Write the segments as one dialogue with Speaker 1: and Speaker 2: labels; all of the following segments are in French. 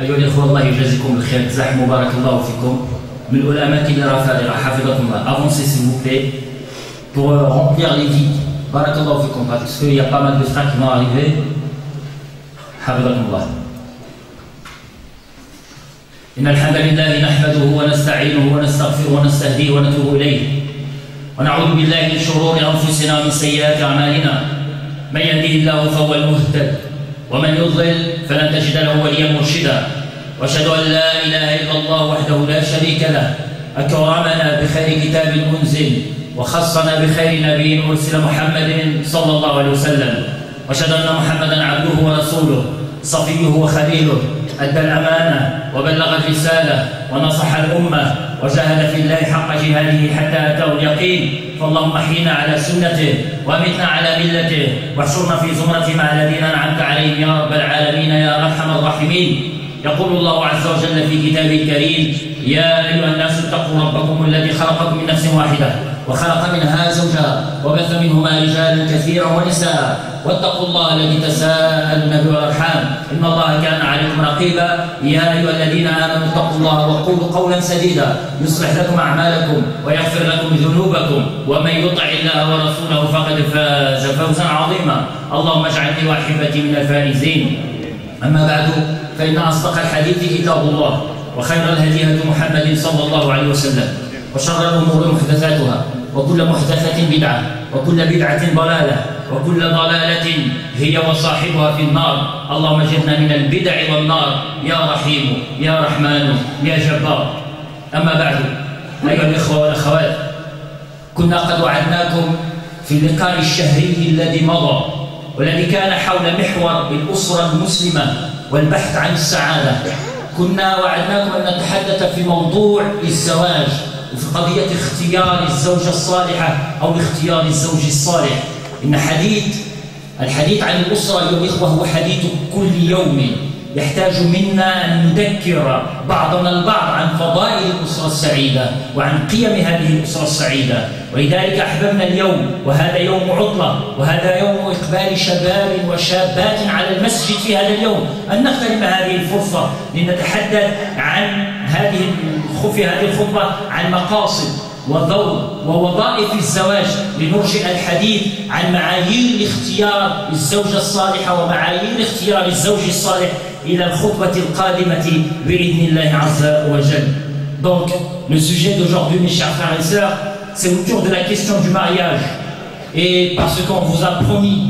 Speaker 1: أيها الإخوة الله يجازيكم بالخير تزاحموا بارك الله فيكم من الأماكن الرفائقة حفظكم الله. Avancez s'il vous plaît pour remplir les vides. بارك الله فيكم parce qu'il y a pas mal de frères qui vont arriver. حفظكم الله. إن الحمد لله نحمده ونستعينه ونستغفره ونستهديه ونتوب إليه ونعوذ بالله من شرور أنفسنا ومن سيئات أعمالنا من يهده الله فهو المهتد ومن يضلل فلن تجد له وليا مرشدا وأشهد أن لا إله إلا الله وحده لا شريك له أكرمنا بخير كتاب أنزل وخصنا بخير نبي أرسل محمد صلى الله عليه وسلم وأشهد أن محمدا عبده ورسوله صفيه وخليله أدى الأمانة وبلغ الرسالة ونصح الأمة وجاهد في الله حق جهاده حتى أتاه اليقين فاللهم احينا على سنته وامتنا على ملته واحشرنا في زمرة مع الذين أنعمت عليهم يا رب العالمين يا أرحم الراحمين. يقول الله عز وجل في كتابه الكريم يا أيها الناس اتقوا ربكم الذي خلقكم من نفس واحدة وخلق منها زوجها وبث منهما رجالا كثيرا ونساء واتقوا الله الذي تساءلون به والارحام ان الله كان عليكم رقيبا. يا ايها الذين امنوا اتقوا الله وقولوا قولا سديدا يصلح لكم اعمالكم ويغفر لكم ذنوبكم ومن يطع الله ورسوله فقد فاز فوزا عظيما. اللهم اجعلني واحبتي من الفائزين. اما بعد فان اصدق الحديث كتاب الله وخير الهدي هدي محمد صلى الله عليه وسلم وشر الامور محدثاتها وكل محدثة بدعة وكل بدعة ضلالة وكل ضلالة هي وصاحبها في النار. اللهم اجرنا من البدع والنار يا رحيم يا رحمن يا جبار. أما بعد أيها الإخوة والأخوات كنا قد وعدناكم في اللقاء الشهري الذي مضى والذي كان حول محور الأسرة المسلمة والبحث عن السعادة. كنا وعدناكم أن نتحدث في موضوع الزواج وفي قضية اختيار الزوجة الصالحة أو اختيار الزوج الصالح. إن الحديث عن الأسرة أيها الإخوة هو حديث كل يوم يحتاج منا أن نذكر بعضنا البعض عن فضائل الأسرة السعيدة وعن قيم هذه الأسرة السعيدة. ولذلك أحببنا اليوم وهذا يوم عطلة وهذا يوم إقبال شباب وشابات على المسجد في هذا اليوم أن نغتنم هذه الفرصة لنتحدث عن في هذه الخطبة عن مقاصد ودور ووظائف الزواج لنرجع الحديث عن معايير اختيار الزوجة الصالحة ومعايير اختيار الزوج الصالح إلى الخطبة القادمة بإذن الله عز وجل. Donc, le sujet d'aujourd'hui, mes chers frères et sœurs, c'est autour de la question du mariage. Et parce qu'on vous a promis,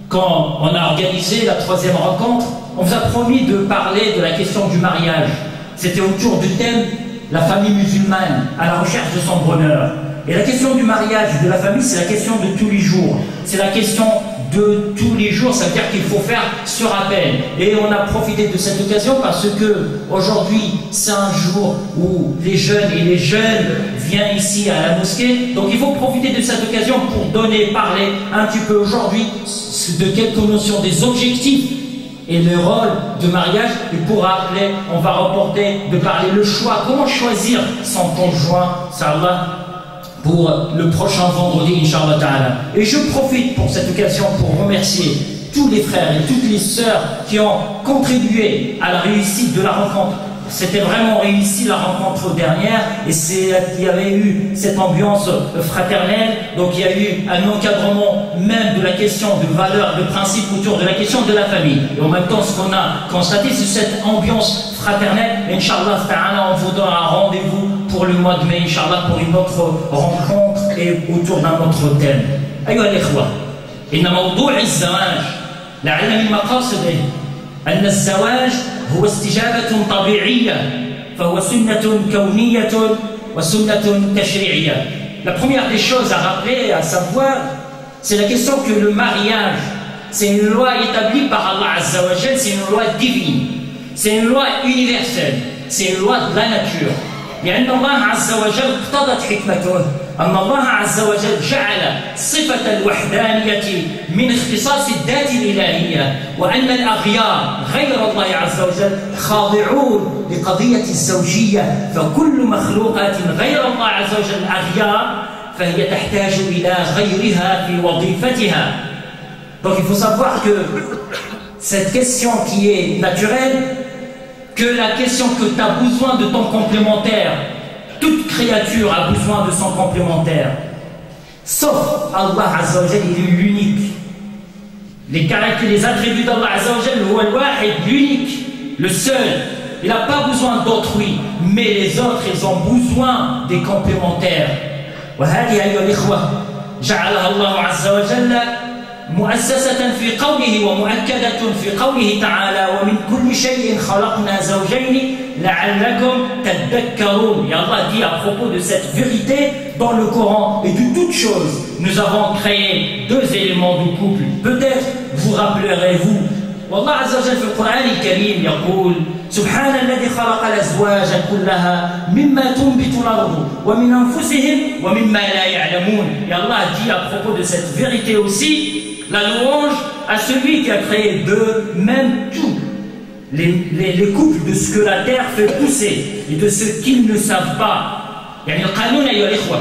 Speaker 1: quand on a organisé la troisième rencontre, on vous a promis de parler de la question du mariage. C'était autour du thème la famille musulmane à la recherche de son bonheur. Et la question du mariage, de la famille, c'est la question de tous les jours. C'est la question de tous les jours, ça veut dire qu'il faut faire ce rappel. Et on a profité de cette occasion parce que aujourd'hui, c'est un jour où les jeunes et les jeunes viennent ici à la mosquée. Donc il faut profiter de cette occasion pour parler un petit peu aujourd'hui de quelques notions des objectifs et le rôle de mariage. Et pour rappeler, on va reporter de parler le choix, comment choisir son conjoint, Inch'Allah, pour le prochain vendredi, Inch'Allah Ta'ala. Et je profite pour cette occasion pour remercier tous les frères et toutes les sœurs qui ont contribué à la réussite de la rencontre. C'était vraiment réussi la rencontre dernière et il y avait eu cette ambiance fraternelle. Donc il y a eu un encadrement même de la question de valeur, de principe autour de la question de la famille. Et en même temps, ce qu'on a constaté, c'est cette ambiance fraternelle. Inch'Allah Ta'ala, on vous donne un rendez-vous pour le mois de mai, Inch'Allah, pour une autre rencontre et autour d'un autre thème. أيها الإخوة إن موضوع الزواج لعل من مقاصده أن الزواج هو استجابة طبيعية فهو سنة كونية وسنة تشريعية. La première des choses à rappeler, à savoir, c'est la question que le mariage, c'est une loi établie par Allah Azza wa Jal, c'est une loi divine, c'est une loi universelle, c'est une loi de la nature. لأن الله عز وجل اقتضت حكمته أن الله عز وجل جعل صفة الوحدانية من اختصاص الذات الإلهية وأن الأغيار غير الله عز وجل خاضعون لقضية الزوجية فكل مخلوقات غير الله عز وجل أغيار فهي تحتاج إلى غيرها في وظيفتها. Donc il faut savoir que cette question qui est naturelle que la question que tu as besoin de ton complémentaire, toute créature a besoin de son complémentaire. Sauf Allah Azza wa Jal, il est l'unique. Les caractères, les attributs d'Allah Azza wa Jal, huwa al-wahid, l'unique, le seul. Il n'a pas besoin d'autrui, mais les autres, ils ont besoin des complémentaires. وهذه أيها الإخوة جعلها الله عز وجل مؤسسة في قوله ومؤكدة في قوله تعالى ومن كل شيء خلقنا زوجين لعلكم تذكرون. Et Allah dit à propos de cette vérité dans le Coran et de toutes choses, nous avons créé deux éléments de couple. Peut-être vous rappellerez-vous. والله عز وجل في القرآن الكريم يقول سبحان الذي خلق الأزواج كلها مما تنبت الأرض ومن أنفسهم ومما لا يعلمون. Et Allah dit à propos de cette vérité aussi, la louange à celui qui a créé de même tout, les couples de ce que la terre fait pousser et de ce qu'ils ne savent pas. يعني القانون أيها الإخوة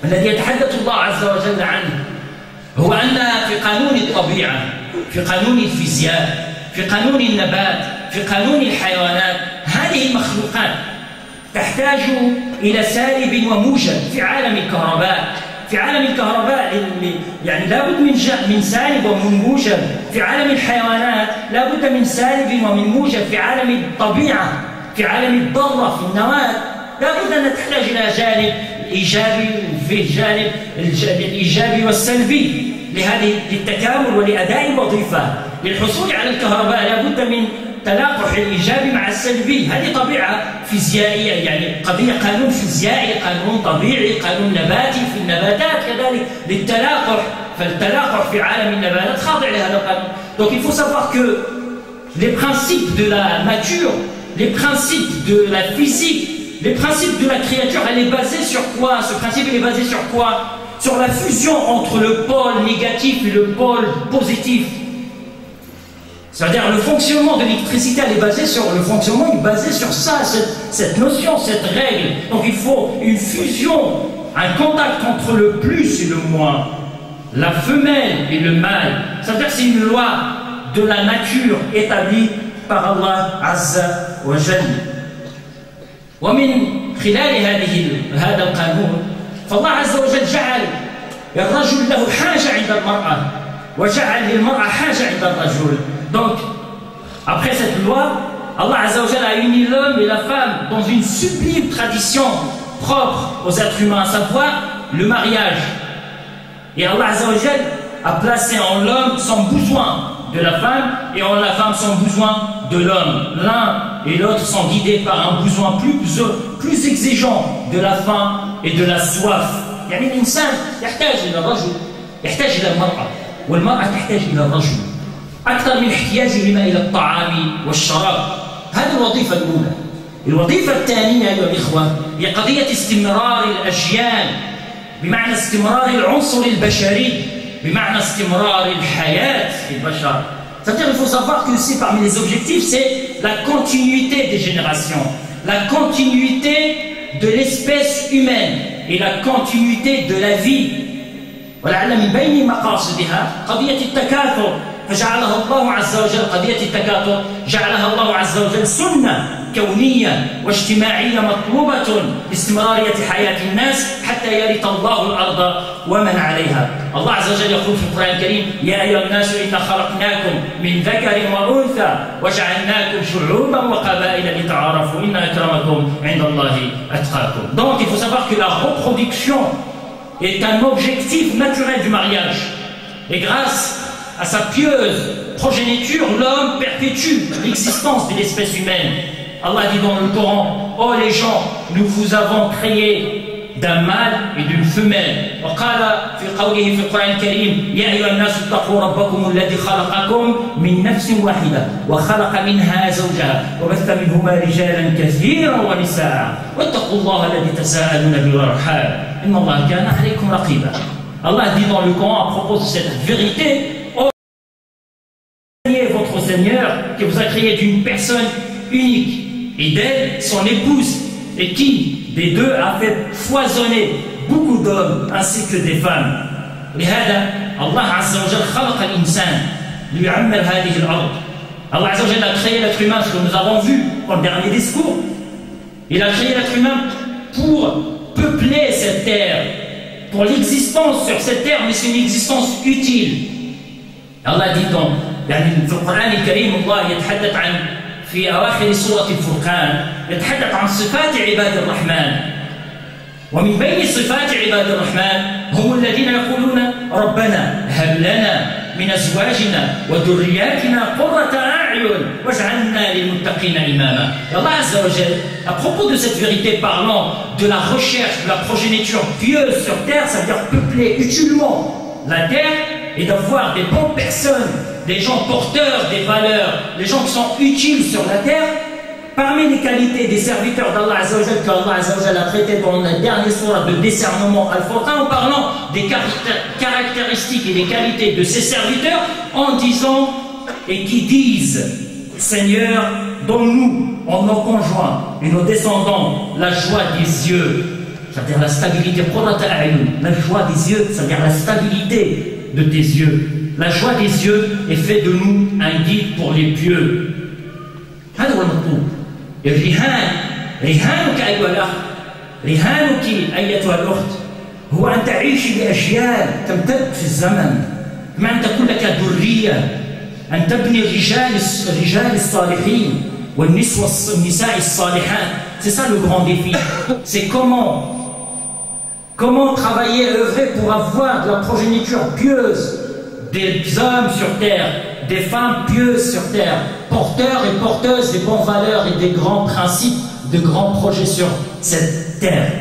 Speaker 1: الذي يتحدث الله عز وجل عنه هو أن في قانون الطبيعة، في قانون الفيزياء، في قانون النبات، في قانون الحيوانات، هذه المخلوقات تحتاج إلى سالب وموجب. في عالم الكهرباء، في عالم الكهرباء يعني لابد من سالب ومن موجب. في عالم الحيوانات لابد من سالب ومن موجب. في عالم الطبيعة، في عالم الذرة، في النواة، لابد أن تحتاج إلى جانب إيجابي وفيه جانب الإيجابي والسلبي لهذه للتكامل ولأداء الوظيفة. للحصول على الكهرباء لابد من تلاقح الإيجابي مع السلبي. هذه طبيعة فيزيائية، يعني قانون فيزيائي، قانون طبيعي، قانون نباتي. في النباتات كذلك للتلاقح، فالتلاقح في عالم النباتات خاضع لهذا القانون. Donc il faut savoir que les principes de la nature, les principes de la physique, les principes de la créature, elle est basée sur quoi? Ce principe il est basé sur quoi? Sur la fusion entre le pôle négatif et le pôle positif. C'est-à-dire le fonctionnement de l'électricité, elle est basée sur le fonctionnement, est basé sur ça, cette notion, cette règle. Donc il faut une fusion, un contact entre le plus et le moins, la femelle et le mâle. C'est-à-dire c'est une loi de la nature établie par Allah Azza wa Jalla. ومن خلال هذا القانون فالله عز وجل جعل الرجل له حاجة عند المرأة وجعل للمرأة حاجة عند الرجل. Donc après cette loi, Allah Azza wa Jalla a uni l'homme et la femme dans une sublime tradition propre aux êtres humains, à savoir le mariage. Et Allah Azza wa Jalla a placé en l'homme son besoin de la femme et en la femme son besoin de l'homme. L'un et l'autre sont guidés par un besoin plus exigeant de la faim et de la soif. يعني الإنسان يحتاج إلى الرجل، يحتاج إلى المرأة، والمرأة تحتاج إلى الرجل أكثر من احتياجهما إلى الطعام والشراب. هذه الوظيفة الأولى. الوظيفة الثانية أيها الإخوة هي قضية استمرار الأجيال، بمعنى استمرار العنصر البشري، بمعنى استمرار الحياة في البشر. C'est-à-dire qu'il faut savoir que aussi parmi les objectifs, c'est la continuité des générations, la continuité de l'espèce humaine et la continuité de la vie. ولعل من بين مقاصدها قضية التكاثر، فجعلها الله عز وجل قضية التكاثر جعلها الله عز وجل سنة كونية واجتماعية مطلوبة لاستمرارية حياة الناس حتى يرث الله الأرض ومن عليها. الله عز وجل يقول في القرآن الكريم يا أيها الناس إنا خلقناكم من ذكر وأنثى وجعلناكم شعوبا وقبائل لتعارفوا إن أكرمكم عند الله أتقاكم. Donc il faut savoir que la reproduction est un objectif naturel du mariage. Et grâce à sa pieuse progéniture, l'homme perpétue l'existence de l'espèce humaine. Allah dit dans le Coran, oh les gens, nous vous avons créé d'un mâle et d'une femelle. وقال في قوله في القرآن الكريم يا أيها الناس اتقوا ربكم الذي خلقكم من نفس واحدة وخلق منها زوجها وبث منهما رجالا كثيرا ونساء واتقوا الله الذي تساءلون به والأرحام إن الله كان عليكم رقيبا. Allah dit dans le Coran à propos de cette vérité, oh votre Seigneur qui vous a créé d'une personne unique et d'elle son épouse et qui des deux a fait foisonner beaucoup d'hommes ainsi que des femmes. لهذا الله عز وجل خلق الإنسان ليعمر هذه الأرض Allah Azza wa Jalla a créé l'être humain, ce que nous avons vu dans le dernier discours. Il a créé l'être humain pour peupler cette terre, pour l'existence sur cette terre, mais c'est une existence utile. Allah dit dans le Coran الكريم الله يتحدث عن في أواخر سورة الفرقان يتحدث عن صفات عباد الرحمن ومن بين صفات عباد الرحمن هم الذين يقولون ربنا هب لنا من أزواجنا وذرياتنا قرة أعين واجعلنا للمتقين إماما. Allah Azza wa Jalla, à propos de cette vérité parlant de la recherche de la progéniture pieuse sur terre, ça veut dire peupler utilement la terre et d'avoir des bonnes personnes, des gens porteurs des valeurs, des gens qui sont utiles sur la terre. Parmi les qualités des serviteurs d'Allah Azza wa Jalla qu'Allah Azza wa Jalla a traité dans la dernière sourate de discernement Al-Furqan en parlant des caractéristiques et des qualités de ces serviteurs en disant et qui disent Seigneur, donne-nous en nos conjoints et nos descendants la joie des yeux, c'est-à-dire la stabilité, la joie des yeux, c'est-à-dire la stabilité de tes yeux. La joie des yeux est fait de nous un guide pour les pieux. الرهان رهانك أيها الأخ رهانك أيتها الأخت هو أن تعيش لأجيال تمتد في الزمن بمعنى أن تكون لك ذرية أن تبني الرجال الصالحين والنساء الصالحات. C'est ça le grand défi. C'est comment travailler et œuvrer pour avoir de la progéniture pieuse, des hommes sur terre, des femmes pieuses sur terre, porteurs et porteuses des bonnes valeurs et des grands principes, de grands projets sur cette terre.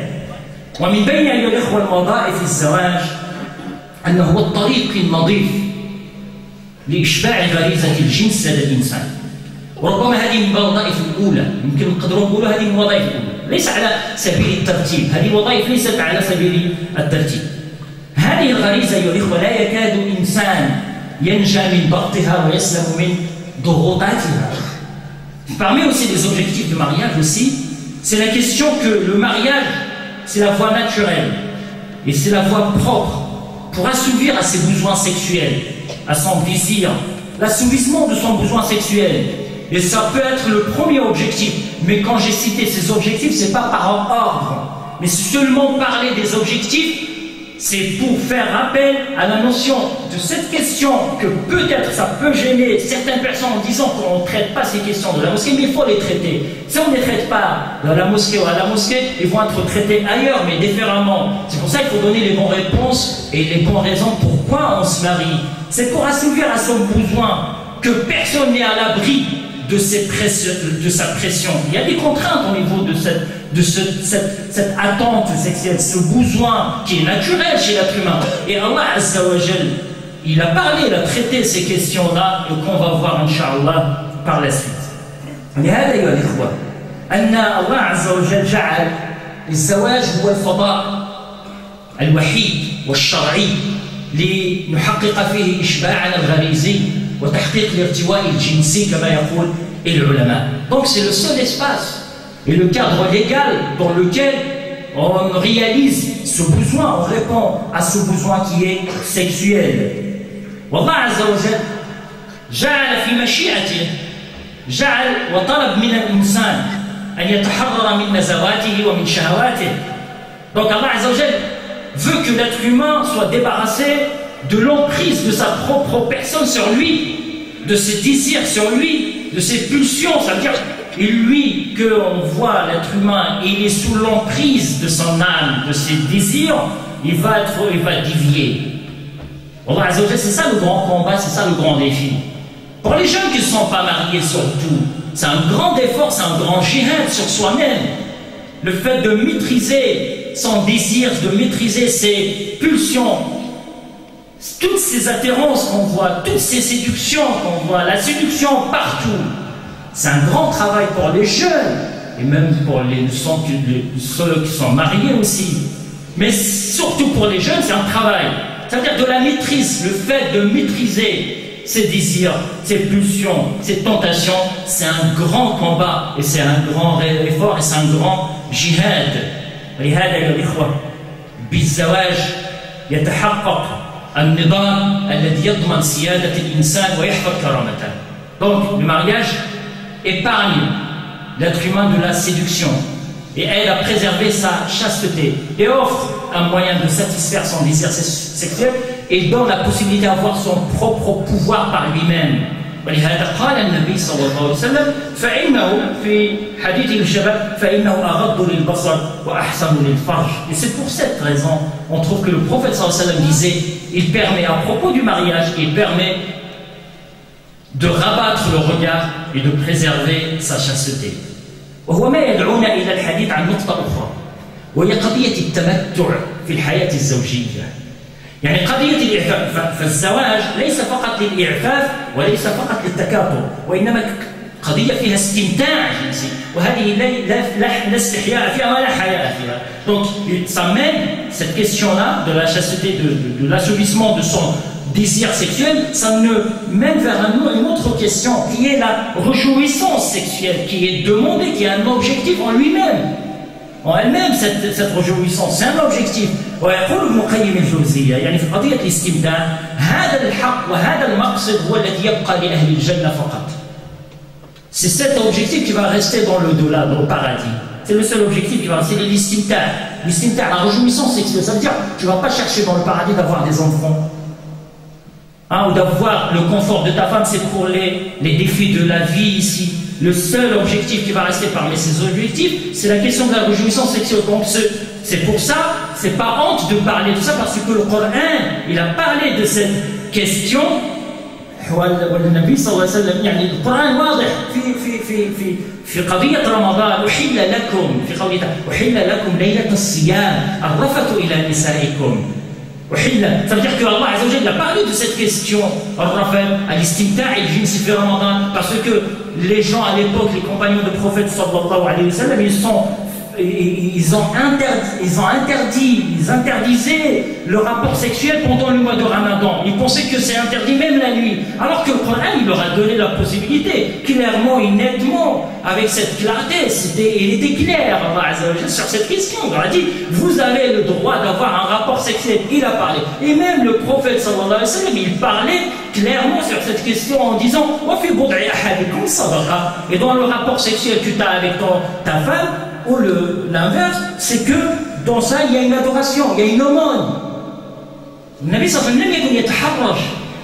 Speaker 1: ومن بين أيها الإخوة الوظائف الزواج أنه هو الطريق النظيف لإشباع غريزة الجنس لدى الإنسان. وربما هذه من الوظائف الأولى، يمكن نقدروا نقولوا هذه من الوظائف الأولى، ليس على سبيل الترتيب، هذه الوظائف ليست على سبيل الترتيب. هذه الغريزة أيها الإخوة لا يكاد إنسان ينجى من ضغطها ويسلم من ضغوطاتها. Parmi aussi des objectifs du mariage aussi, c'est la question que le mariage, c'est la voie naturelle et c'est la voie propre pour assouvir à ses besoins sexuels, à son désir, l'assouvissement de son besoin sexuel. Et ça peut être le premier objectif. Mais quand j'ai cité ces objectifs, c'est pas par ordre, mais seulement parler des objectifs. C'est pour faire rappel à la notion de cette question que peut-être ça peut gêner certaines personnes en disant qu'on ne traite pas ces questions de la mosquée, mais il faut les traiter. Si on ne les traite pas dans la mosquée ou à la mosquée, ils vont être traités ailleurs, mais différemment. C'est pour ça qu'il faut donner les bonnes réponses et les bonnes raisons pourquoi on se marie. C'est pour assouvir à son besoin que personne n'est à l'abri de sa pression. Il y a des contraintes au niveau de cette attente sexuelle, ce besoin qui est naturel chez l'être humain. Et Allah Azza wa Jalla, il a parlé, il a traité ces questions-là et qu'on va voir, Inch'Allah, par la suite. لهذا أيها الإخوة أن الله عز وجل جعل الزواج هو الفضاء الوحيد والشرعي لنحقق فيه إشباعنا الغريزي وتحقيق الارتواء الجنسي كما يقول العلماء. Donc c'est le seul espace et le cadre légal dans lequel on réalise ce besoin, on répond à ce besoin qui est sexuel. والله عز وجل جعل في مشيئته جعل وطلب من الإنسان أن يتحرر من نزواته ومن شهواته. Donc Allah Azza wa Jal veut que l'être humain soit débarrassé de l'emprise de sa propre personne sur lui, de ses désirs sur lui, de ses pulsions. Ça veut dire lui qu'on voit l'être humain, il est sous l'emprise de son âme, de ses désirs, il va dévier. Allah Azza wa Jal, c'est ça le grand combat, c'est ça le grand défi. Pour les jeunes qui ne sont pas mariés surtout, c'est un grand effort, c'est un grand jihad sur soi-même. Le fait de maîtriser son désir, de maîtriser ses pulsions, toutes ces attirances qu'on voit, toutes ces séductions qu'on voit, la séduction partout, c'est un grand travail pour les jeunes, et même pour ceux qui sont mariés aussi. Mais surtout pour les jeunes, c'est un travail. C'est-à-dire de la maîtrise, le fait de maîtriser ses désirs, ses pulsions, ses tentations, c'est un grand combat, et c'est un grand effort, et c'est un grand jihad. لهذا يا الإخوة بالزواج يتحقق النظام الذي يضمن سيادة الإنسان ويحفظ كرامته. Donc le mariage épargne l'être humain de la séduction et aide à préserver sa chasteté et offre un moyen de satisfaire son désir sexuel et donne la possibilité d'avoir son propre pouvoir par lui-même. ولهذا قال النبي صلى الله عليه وسلم فإنه في حديث الشباب فإنه أغض للبصر وأحسن للفرج. Et c'est pour cette raison on trouve que le prophète صلى الله عليه وسلم disait il permet à propos du mariage il permet de rabattre le regard et de préserver sa chasteté. وهو ما يدعونا إلى الحديث عن نقطة أخرى وهي قضية التمتع في الحياة الزوجية. يعني قضية الإعفاف فالزواج ليس فقط للإعفاف وليس فقط للتكاثر وإنما قضية فيها استمتاع جنسي وهذه لا استحياء فيها ولا حياء فيها. Donc ça mène cette question-là de la chasteté, de l'assouvissement de son désir sexuel, ça nous mène vers une autre question qui est la réjouissance sexuelle, qui est demandée, qui est un objectif en lui-même. En elle-même, cette réjouissance, c'est un objectif. ويقول ابن قيم الجوزية يعني في قضية الاستمتاع هذا الحق وهذا المقصد هو الذي يبقى لأهل الجنة فقط. C'est cet objectif qui va rester dans l'au-delà, dans le paradis. C'est le seul objectif qui va rester, c'est l'istimta'. L'istimta', la réjouissance sexuelle, ça veut dire tu ne vas pas chercher dans le paradis d'avoir des enfants. Ou d'avoir le confort de ta femme, c'est pour les défis de la vie ici. Le seul objectif qui va rester parmi ces objectifs, c'est la question de la réjouissance sexuelle. Donc c'est pour ça, c'est pas honte de parler de ça, parce que le Coran, il a parlé de cette question. والنبي صلى الله عليه وسلم يعني القرآن واضح في قضية رمضان أحل لكم في قوله أحل لكم ليلة الصيام الرفث إلى نسائكم. Ça veut dire que Allah Azza wa Jalla a parlé de cette question à l'istimta' et le jinsi fi Ramadan parce que les gens à l'époque, les compagnons de prophète sallallahu alayhi wa sallam, ils interdisaient le rapport sexuel pendant le mois de Ramadan. Ils pensaient que c'est interdit même la nuit. Alors que le Coran, il leur a donné la possibilité, clairement et nettement, avec cette clarté. Il était clair, Allah Azza wa Jalla, sur cette question. Il leur a dit, vous avez le droit d'avoir un rapport sexuel. Il a parlé. Et même le prophète sallallahu alayhi wa sallam, il parlait clairement sur cette question en disant, et dans le rapport sexuel que tu as avec ta femme, ou l'inverse, c'est que dans ça il y a une adoration, il y a une aumône. النبي صلى الله عليه وسلم لم يكن يتحرج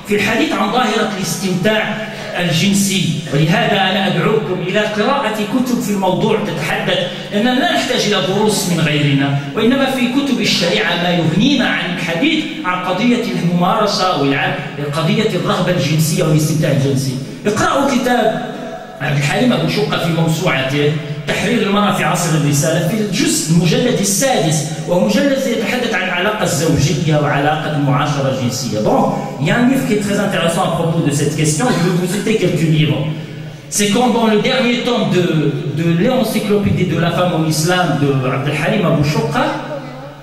Speaker 1: في الحديث عن ظاهرة الاستمتاع الجنسي ولهذا أنا أدعوكم إلى قراءة كتب في الموضوع تتحدث أننا لا نحتاج إلى دروس من غيرنا وإنما في كتب الشريعة ما يغنينا عن الحديث عن قضية الممارسة وقضية الرغبة الجنسية والاستمتاع الجنسي. اقرأوا كتاب عبد الحليم أبو شقة في موسوعته تحرير المرأة في عصر الرسالة في الجزء المجلد السادس وهو مجلد يتحدث عن العلاقة الزوجية وعلاقة المعاشرة الجنسية. Bon, il y a un livre qui est très intéressant à propos de cette question. Je vais vous citer quelques livres. C'est quand dans le dernier tome de l'encyclopédie de la femme en islam de Abd al-Halim Abou Shouqa,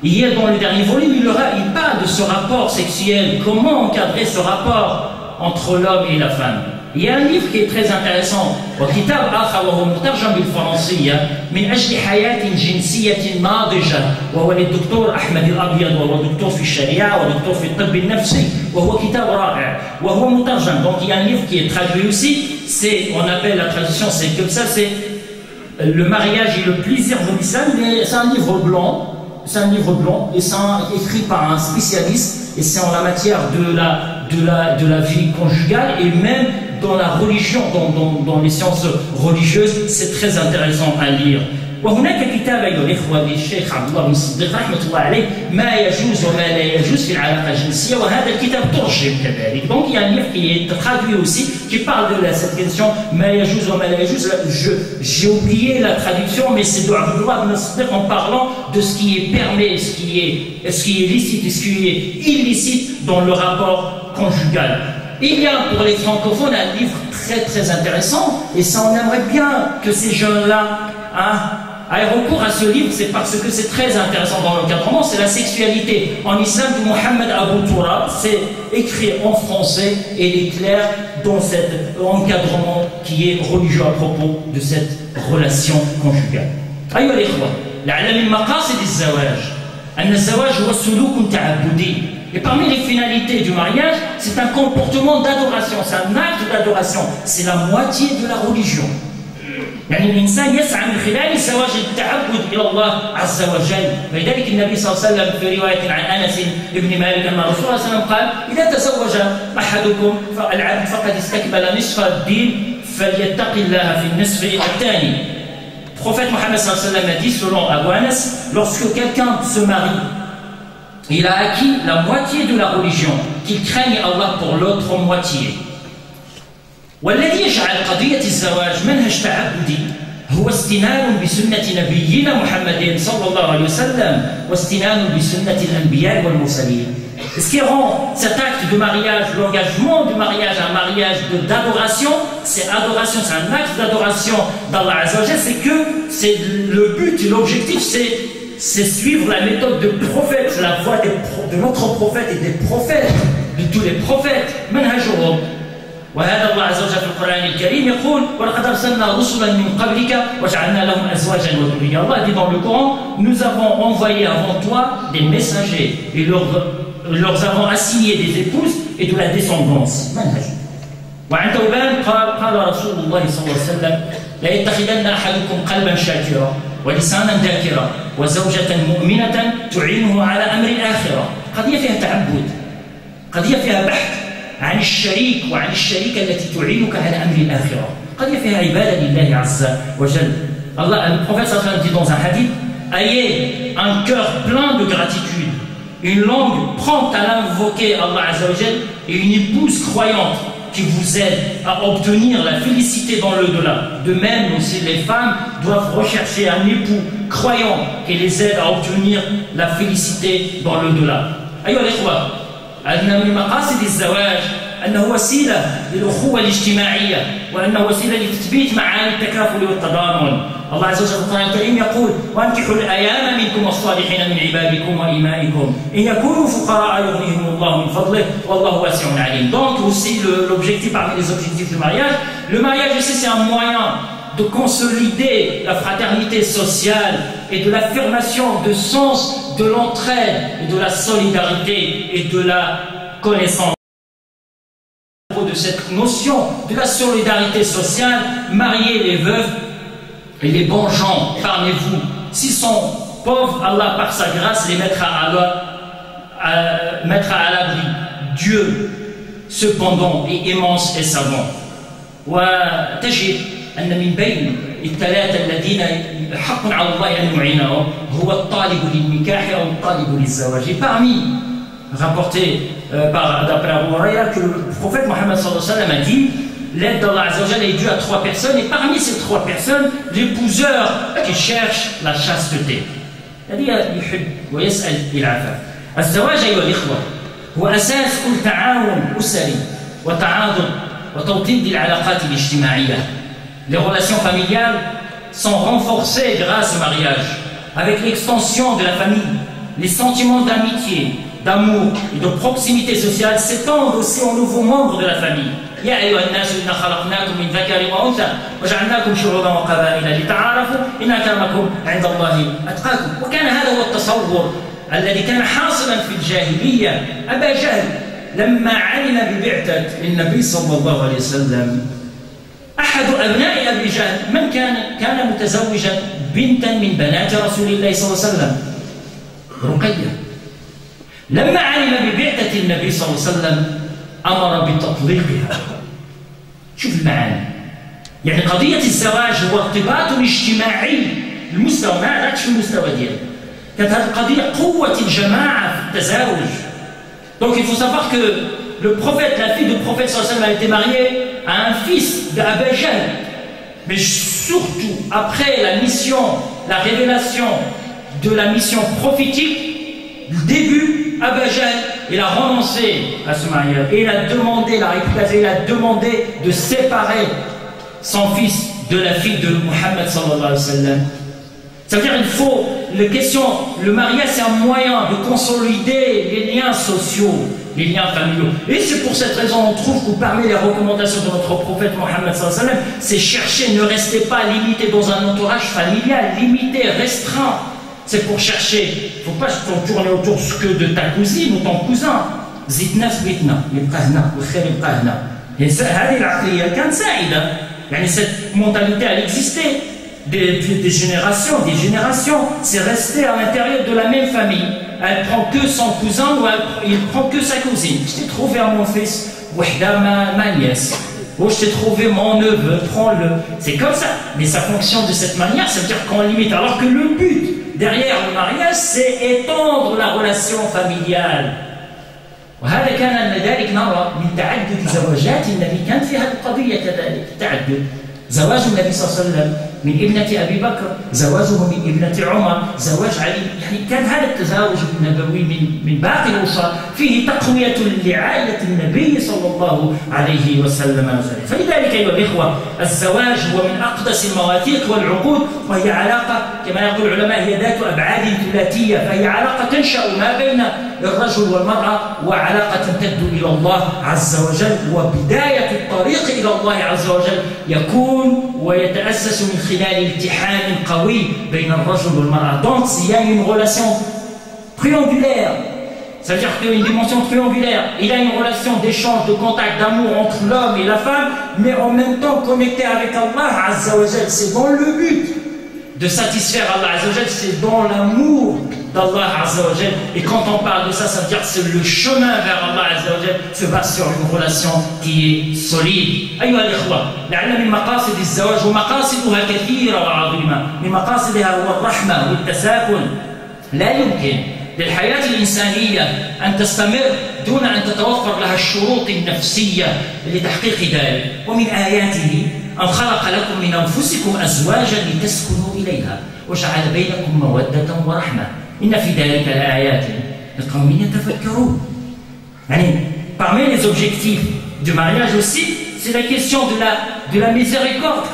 Speaker 1: il y a dans le dernier volume, il parle de ce rapport sexuel, comment encadrer ce rapport entre l'homme et la femme. Il y a un livre qui est très intéressant وكتاب آخر وهو مترجم بالفرنسية من أجل حياة جنسية ناضجة وهو للدكتور أحمد الأبيض وهو دكتور في الشريعة ودكتور في الطب النفسي وهو كتاب رائع وهو مترجم. Donc il y a un livre qui est traduit aussi, on appelle la traduction, c'est comme ça, c'est le mariage et le plaisir de l'islam. C'est un livre blanc, et c'est écrit par un spécialiste et c'est en la matière de la vie conjugale et même dans la religion, dans les sciences religieuses, c'est très intéressant à lire. وهناك كتاب أيها الإخوة للشيخ عبد الله بن الصديق رحمة الله عليه ما يجوز وما لا يجوز في العلاقة الجنسية وهذا الكتاب ترجم كذلك. Donc il y a un livre qui est traduit aussi qui parle de cette question ما يجوز وما لا يجوز. J'ai oublié la traduction mais c'est de Abdullah ibn Siddiq en parlant de ce qui est permis, ce qui est licite et ce qui est illicite dans le rapport conjugal. Il y a pour les francophones un livre très très intéressant et ça on aimerait bien que ces jeunes-là aient recours à ce livre, c'est parce que c'est très intéressant dans l'encadrement, c'est la sexualité en islam de Mohamed Abou Tourab, c'est écrit en français et il est clair dans cet encadrement qui est religieux à propos de cette relation conjugale. أيها الإخوة، لعل من مقاصد الزواج أن الزواج هو سلوك تعبدي Et parmi les finalités du mariage, c'est un comportement d'adoration, c'est un acte d'adoration, c'est la moitié de la religion. يعني الإنسان يسعى من خلال الزواج للتعبد إلى الله عز وجل. ولذلك النبي صلى الله عليه وسلم في رواية عن أنس بن مالك أن رسول الله صلى الله عليه وسلم قال: إذا تزوج أحدكم العبد فقد استكمل نصف الدين فليتق الله في النصف الثاني. Le prophète Mohammed sallallahu alayhi wa sallam a dit, selon Abu Anas, lorsque quelqu'un se marie, il a acquis la moitié de la religion, qu'il craigne Allah pour l'autre moitié. والذي يجعل قضية الزواج منهج تعبدي هو استنان بسنة نبينا محمد صلى الله عليه وسلم واستنان بسنة الأنبياء والمرسلين. Ce qui rend cet acte de mariage, l'engagement du mariage, un mariage d'adoration, c'est adoration, c'est un acte d'adoration d'Allah Azza wa Jalla, c'est que c'est le but, l'objectif, c'est suivre la méthode de prophète, la voie de notre prophète et des prophètes, de tous les prophètes. منهجهم. وهذا الله عز وجل في القرآن الكريم يقول: ولقد أرسلنا رسلا من قبلك وجعلنا لهم أزواجا وذرية. Allah dit dans le Coran: nous avons envoyé avant toi des messagers et leur avons assigné des épouses et de la descendance. منهج. وعن ثوبان قال رسول الله صلى الله عليه وسلم: لا يتخذن أحدكم قلبا شاكرا ولسانا ذاكرا وزوجة مؤمنة تعينه على أمر الآخرة. قضية فيها تعبد، قضية فيها بحث عن الشريك وعن الشريكة التي تعينك على أمر الآخرة. قضية فيها عبادة لله عز وجل. Allah, le prophète sallallahu alayhi wa sallam dit dans un hadith: ayez un cœur plein de gratitude, une langue prompte à l'invoquer Allah Azza wa Jal, et une épouse croyante qui vous aide à obtenir la félicité dans l'au-delà. De même aussi, les femmes doivent rechercher un époux croyant qui les aide à obtenir la félicité dans l'au-delà. أيها الإخوة، أن من مقاصد الزواج أنه وسيلة للأخوة الاجتماعية، وأنه وسيلة لتثبيت معاني التكافل والتضامن. الله عز وجل في القرآن الكريم يقول: وأنكحوا الأيام منكم والصالحين من عبادكم وإمائكم إن يكونوا فقراء يغنيهم الله من فضله والله واسع عليم. Donc aussi l'objectif parmi les objectifs du mariage, le mariage aussi c'est un moyen de consolider la fraternité sociale et de l'affirmation de sens de l'entraide et de la solidarité et de la connaissance. De cette notion de la solidarité sociale, marier les veuves et les bons gens parmi vous. S'ils sont pauvres, Allah par sa grâce les mettra à l'abri. Dieu cependant est immense et savant. وتجد أن من بين الثلاثة الذين حق على الله أن يعينهم هو الطالب للنكاح أو الطالب للزواج. Et parmi, rapporté d'après Abu Huraira, que le prophète Mohammed sallallahu alayhi wa sallam a dit: l'aide d'Allah Azza wa Jalla est due à 3 personnes, et parmi ces 3 personnes, l'épouseur qui cherche la chasteté. هذه يحب ويسأل بالعفاف. الزواج أيها الإخوة هو أساس كل تعاون أسري وتعاضد وتوطيد العلاقات الاجتماعية. Les relations familiales sont renforcées grâce au mariage, avec l'extension de la famille. Les sentiments d'amitié, d'amour et de proximité sociale s'étendent aussi aux nouveaux membres de la famille. يا أيها الناس إنا خلقناكم من ذكر وأنثى وجعلناكم شعوبا وقبائل لتعارفوا إن أكرمكم عند الله أتقاكم. وكان هذا هو التصور الذي كان حاصلا في الجاهلية. أبا جهل لما علم ببعثة النبي صلى الله عليه وسلم، أحد أبناء أبي جهل من كان متزوجا بنتا من بنات رسول الله صلى الله عليه وسلم، رقية. لما علم ببعثة النبي صلى الله عليه وسلم أمر بتطليقها. شوف المعاني، يعني قضية الزواج هو ارتباط اجتماعي. المستوى ما عادش في المستوى ديالنا، كانت هذه القضية قوة الجماعة في التزاوج. Donc il faut savoir que le prophète, la fille du prophète sallallahu alayhi wa sallam, a été mariée à un fils d'Abu Jahl. Mais surtout, après la mission, la révélation de la mission prophétique, le début, Abu Jahl, il a renoncé à se marier. Et il a demandé la réputation, il a demandé de séparer son fils de la fille de Muhammad sallallahu alayhi wa sallam. Ça veut dire qu'il faut, le mariage c'est un moyen de consolider les liens sociaux, les liens familiaux. Et c'est pour cette raison on trouve que parmi les recommandations de notre prophète Mohammed sallallahu alayhi wa sallam, c'est chercher, ne restez pas limité dans un entourage familial, limité, restreint. c'est pour chercher. Il ne faut pas tourner autour que de ta cousine ou ton cousin. زدنا في بيتنا يبقى هنا والخير يبقى هنا. هذه العقلية كانت سائدة. يعني cette mentalité elle existait des générations, c'est resté à l'intérieur de la même famille. Elle prend que son cousin ou il prend que sa cousine. Je t'ai trouvé à mon fils, ma nièce. Oh, je t'ai trouvé mon neveu, prends-le. C'est comme ça. Mais ça fonctionne de cette manière, ça veut dire qu'on limite. Alors que le but derrière le mariage, c'est étendre la relation familiale. وهذا كان لذلك نرى من تعدد زواجات النبي كانت في هذه القضية كذلك تعدد زواج النبي صلى الله عليه وسلم من ابنة أبي بكر زواجه من ابنة عمر زواج علي يعني كان هذا التزاوج النبوي من باقي الأسر فيه تقوية لعائلة النبي صلى الله عليه وسلم فلذلك أيها الإخوة الزواج هو من أقدس المواثيق والعقود وهي علاقة كما يقول العلماء هي ذات أبعاد ثلاثية فهي علاقة تنشأ ما بين الرجل والمرأة وعلاقة تمتد إلى الله عز وجل وبداية الطريق إلى الله عز وجل يكون ويتأسس من خلال التحام قوي بين الرجل والمرأة. Donc il y a une relation triangulaire, c'est-à-dire qu'il y a une dimension triangulaire. Il y a une relation d'échange, de contact, d'amour entre l'homme et la femme, mais en même temps connecté avec Allah Azza wa Jal. C'est dans le but de satisfaire Allah Azza wa Jal, c'est dans l'amour d'Allah Azza wa Jal. Et quand on parle de ça, ça veut dire que c'est le chemin vers Allah Azza wa Jal se base sur une relation qui est solide. أيها الإخوة، لعل من مقاصد الزواج ومقاصدها كثيرة وعظيمة، من مقاصدها هو الرحمة والتساكن. لا يمكن للحياة الإنسانية أن تستمر دون أن تتوفر لها الشروط النفسية لتحقيق ذلك. ومن آياته أن خلق لكم من أنفسكم أزواجا لتسكنوا إليها وجعل بينكم مودة ورحمة إن في ذلك لآيات لقوم يتفكرون. يعني parmi les objectifs du mariage aussi, c'est la question de la miséricorde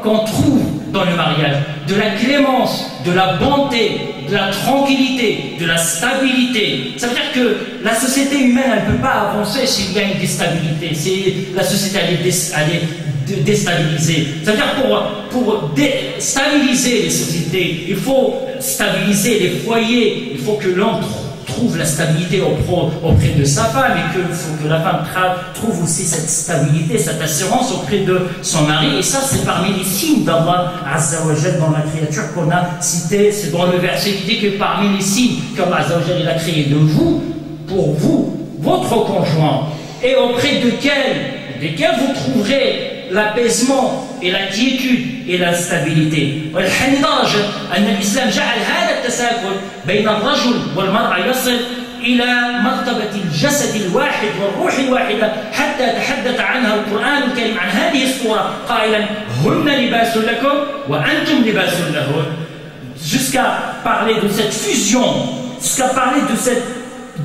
Speaker 1: qu'on trouve dans le mariage, de la clémence, de la bonté, de la tranquillité, de la stabilité. Ça veut dire que la société humaine, elle ne peut pas avancer s'il y a une déstabilité. La société, elle est déstabilisée. Ça veut dire pour stabiliser les sociétés, il faut stabiliser les foyers, il faut que l'homme trouve la stabilité auprès de sa femme et qu'il faut que la femme trouve aussi cette stabilité, cette assurance auprès de son mari. Et ça, c'est parmi les signes d'Allah Azza wa Jal dans la créature qu'on a cité. C'est dans le verset qui dit que parmi les signes qu'Allah Azza wa Jal il a créé de vous, pour vous, votre conjoint, et auprès desquels vous trouverez l'apaisement et la quiétude et la stabilité. والحنراج أن الإسلام جعل هذا التساكن بين الرجل والمرأة يصل إلى مرتبة الجسد الواحد والروح الواحدة حتى تحدث عنها القرآن الكريم عن هذه الصورة قائلا هن لباس لكم وأنتم لباس لهن. Jusqu'à parler de cette fusion, jusqu'à parler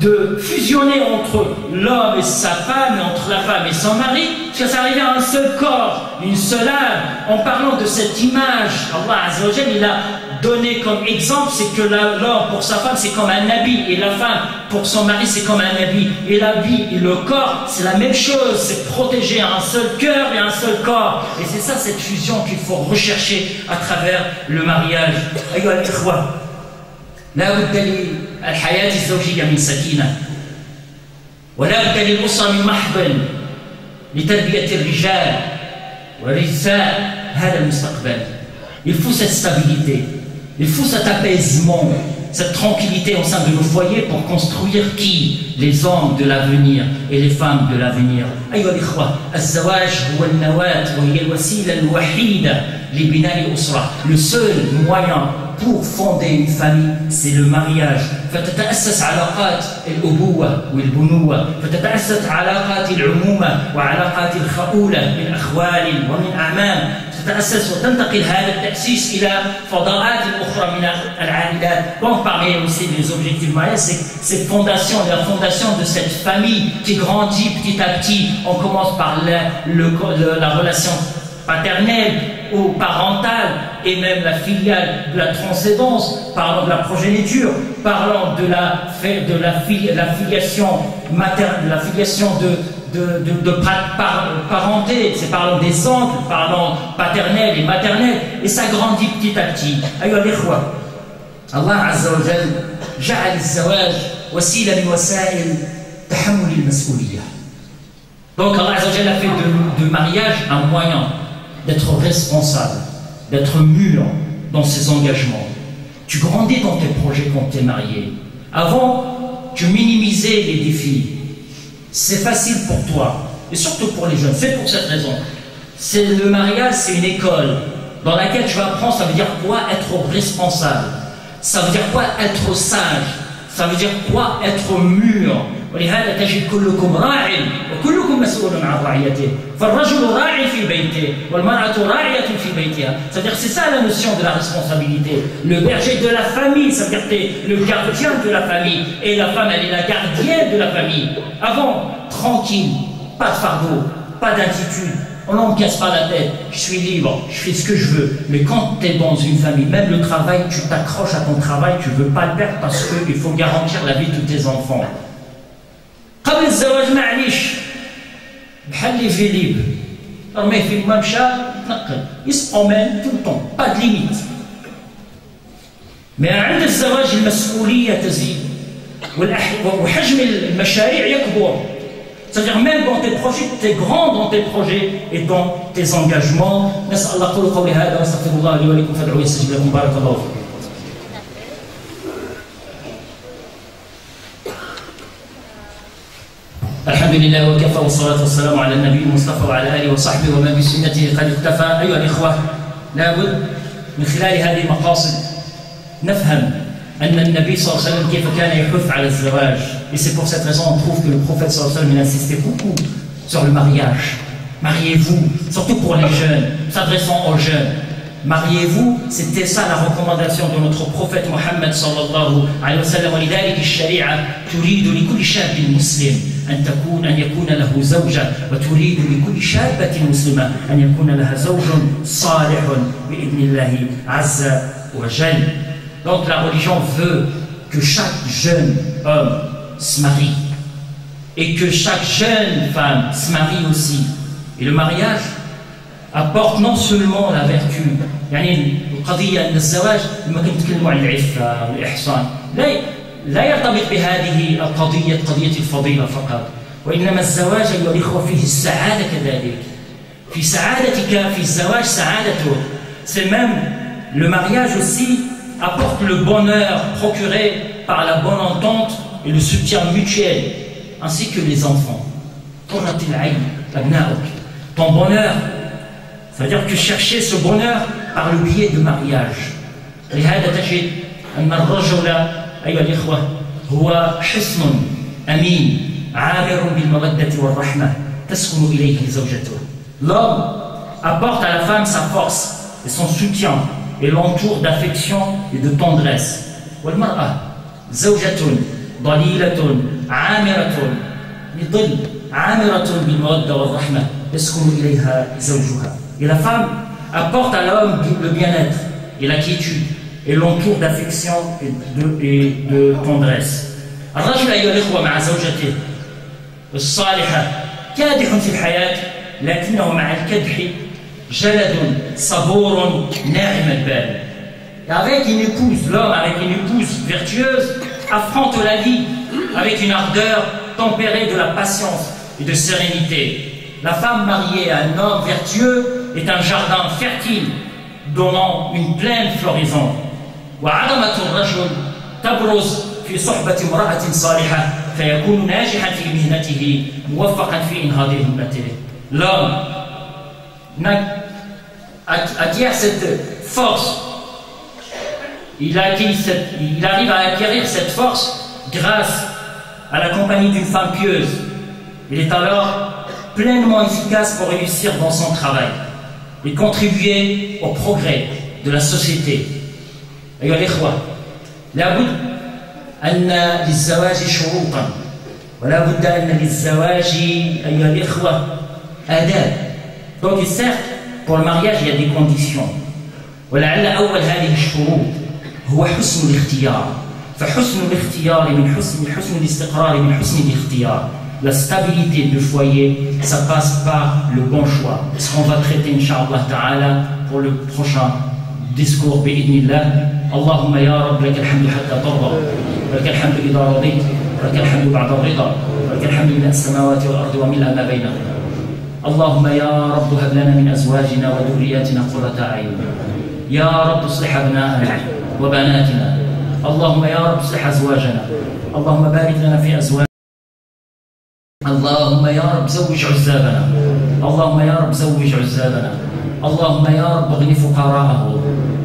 Speaker 1: de fusionner entre l'homme et sa femme, entre la femme et son mari, jusqu'à s'arriver à un seul corps, une seule âme. En parlant de cette image, Allah Azza wa Jal, il a donné comme exemple, c'est que l'homme pour sa femme c'est comme un habit, et la femme pour son mari c'est comme un habit, et l'habit et le corps c'est la même chose, c'est protéger un seul cœur et un seul corps, et c'est ça cette fusion qu'il faut rechercher à travers le mariage. أيها الإخوة، لا بد للحياة الزوجية من سكينة، ولا بد للأسرة من محض لتربية الرجال والنساء هذا المستقبل. Il faut cette stabilité, il faut cet apaisement, cette tranquillité au sein de nos foyers pour construire qui? Les hommes de l'avenir et les femmes de l'avenir. أيها الإخوة، الزواج هو النواة وهي الوسيلة الوحيدة لبناء الأسرة. Le seul moyen pour fonder une famille, c'est le mariage. فتتأسس علاقات الأبوة والبنوة، فتتأسس علاقات العمومة وعلاقات الخؤولة من أخوال ومن أعمام، تتأسس وتنتقل هذا التأسيس إلى فضاءات أخرى من العائلات. Donc parmi aussi les objectifs du mariage, c'est cette fondation, la fondation de cette famille qui grandit petit à petit. On commence par la relation paternelle ou parentale et même la filiale, de la transcendance, parlons de la progéniture, parlons de la filiation maternelle, la filiation de parenté, c'est parlons des oncles, parlons paternels et maternels, et ça grandit petit à petit. أيها الإخوة، Allah Azza wa Jal جعل الزواج وسيلة من وسائل تحمل المسؤولية. Donc Allah Azza wa Jal a fait de mariage un moyen d'être responsable, d'être mûr dans ses engagements. Tu grandis dans tes projets quand tu es marié. Avant, tu minimisais les défis. C'est facile pour toi, et surtout pour les jeunes. C'est pour cette raison. Le mariage, c'est une école dans laquelle tu vas apprendre, ça veut dire quoi être responsable. Ça veut dire quoi être sage. Ça veut dire quoi être mûr. ولهذا تجد كلكم راع وكلكم مسؤول عن رعيته فالرجل راع في بيته والمرأة راعية في بيتها. C'est-à-dire c'est ça la notion de la responsabilité. Le berger de la famille, ça veut dire le gardien de la famille, et la femme elle est la gardienne de la famille. Avant, tranquille, pas de fardeau, pas d'attitude. On ne me casse pas la tête, je suis libre, je fais ce que je veux. Mais quand tu es dans une famille, même le travail, tu t'accroches à ton travail, tu ne veux pas le perdre parce qu'il faut garantir la vie de tous tes enfants. قبل الزواج معليش بحال اللي في ليب رميه في الماء مشى يتنقل يسبرومين tout le temps pas de limite. Mais عند الزواج المسؤولية تزيد وحجم المشاريع يكبر. C'est-à-dire même dans tes projets, tu es grand dans tes projets et dans tes engagements. نسأل الله أقول قولي هذا وأستغفر الله لي ولكم فادعوه يستجب لكم بارك الله فيكم. الحمد لله وكفى والصلاة والسلام على النبي المصطفى وعلى آله وصحبه ومن بسنته قد اكتفى. أيها الإخوة، لابد من خلال هذه المقاصد نفهم أن النبي صلى الله عليه وسلم كيف كان يحث على الزواج. Et c'est pour cette raison on trouve que le prophète صلى الله عليه وسلم insistait beaucoup sur le mariage. Mariez-vous, surtout pour les jeunes, s'adressant aux jeunes. Mariez-vous, c'était ça la recommandation de notre prophète Mohammed sallallahu alayhi wa sallam. ولذلك الشريعة تريد لكل شاب مسلم أن يكون له زوجة وتريد لكل شابة مسلمة أن يكون لها زوج صالح بإذن الله عز وجل. Donc la religion veut que chaque jeune homme se marie et que chaque jeune femme se marie aussi. Et le mariage apporte non seulement la vertu. يعني القضية أن الزواج لما كنت نتكلموا عن العفة والإحصان لا يرتبط بهذه القضية قضية الفضيلة فقط، وإنما الزواج أيها الإخوة فيه السعادة كذلك. في سعادتك في الزواج سعادته. C'est même le mariage aussi apporte le bonheur procuré par la bonne entente et le soutien mutuel, ainsi que les enfants. Ton bonheur, c'est-à-dire que chercher ce bonheur par le biais de mariage. لهذا تجد أن الرجل أيها الإخوة هو حصن أمين عامر بالمودة والرحمة تسكن إليه زوجته. L'homme apporte à la femme sa force et son soutien et l'entoure d'affection et de tendresse. والمرأة زوجة ضليلة عامرة بظل عامرة بالمودة والرحمة يسكن إليها زوجها. Et la femme apporte à l'homme le bien-être et la quiétude et l'entoure d'affection et de tendresse. الرجل أيها الإخوة مع زوجته الصالحة كادح في الحياة لكنه مع الكدح جلد صبور ناعم البال. Avec une épouse, l'homme avec une épouse vertueuse affronte la vie avec une ardeur tempérée de la patience et de sérénité. La femme mariée à un homme vertueux est un jardin fertile donnant une plaine florisante. وعظمة الرجل تبرز في صحبة امرأة صالحة فيكون ناجحا في مهنته موفقا في إنهاض همته. L'homme acquiert cette force. Il arrive à acquérir cette force grâce à la compagnie d'une femme pieuse. Il est alors pleinement efficace pour réussir dans son travail et contribuer au progrès de la société. أيها الإخوة، لابد أن للزواج شروطا ولا بد أن للزواج أيها الإخوة آداب. Donc certes, pour le mariage il y a des conditions. ولعل أول هذه الشروط هو حسن الاختيار. فحسن الاختيار من حسن الاستقرار من حسن الاختيار. La stabilité du foyer, ça passe par le bon choix. Ce qu'on va traiter, Inch'Allah Ta'ala, pour le prochain discours bi'idnillah. Allahumma ya Rabb, laka alhamdu hatta tarda, laka alhamdu idha radit, laka alhamdu ba'da rida, laka alhamdu min as-samawati wal ardi wa min ma baynahuma. اللهم يا رب هب لنا من أزواجنا وذرياتنا قرة أعين. يا رب اصلح أبناءنا وبناتنا. اللهم يا رب اصلح أزواجنا. اللهم بارك لنا في أزواجنا. اللهم يا رب زوج عزابنا. اللهم يا رب زوج عزابنا. اللهم يا رب اغن فقراءه.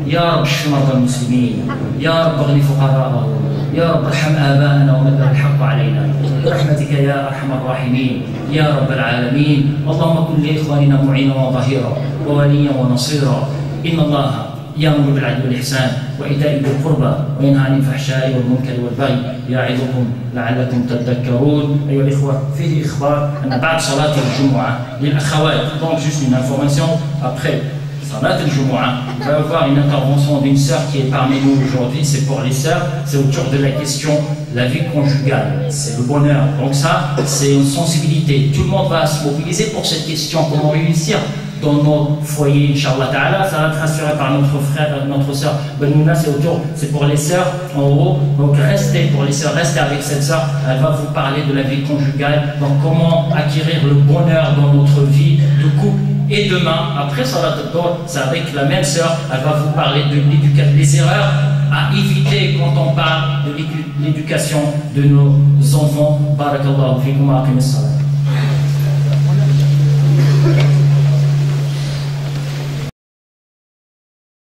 Speaker 1: يا رب اشف مرضى المسلمين. يا رب اغن فقراءه. يا رب ارحم آباءنا ومن له الحق علينا برحمتك يا أرحم الراحمين يا رب العالمين. اللهم كن لإخواننا معينا وظهيرا ووليا ونصيرا. إن الله يأمر بالعدل والإحسان وإيتاء ذي القربى وينهى عن الفحشاء والمنكر والبغي يعظكم لعلكم تذكرون. أيها الإخوة، فيه إخبار أن بعد صلاة الجمعة للأخوات، donc juste une information après Salat al-Jumu'ah, il va y avoir une intervention d'une sœur qui est parmi nous aujourd'hui. C'est pour les sœurs, c'est autour de la question la vie conjugale, c'est le bonheur. Donc ça, c'est une sensibilité. Tout le monde va se mobiliser pour cette question, comment réussir dans nos foyers, Inch'Allah Ta'ala. Ça va être assuré par notre frère, notre sœur Benouna, c'est pour les sœurs en haut. Donc restez, pour les sœurs, restez avec cette sœur. Elle va vous parler de la vie conjugale, donc comment acquérir le bonheur dans notre vie de couple. Et demain, après Salat al-Dhuhr, c'est avec la même sœur, elle va vous parler de l'éducation, les erreurs à éviter quand on parle de l'éducation de nos enfants. Barakallahu fikum wa aqimis salat.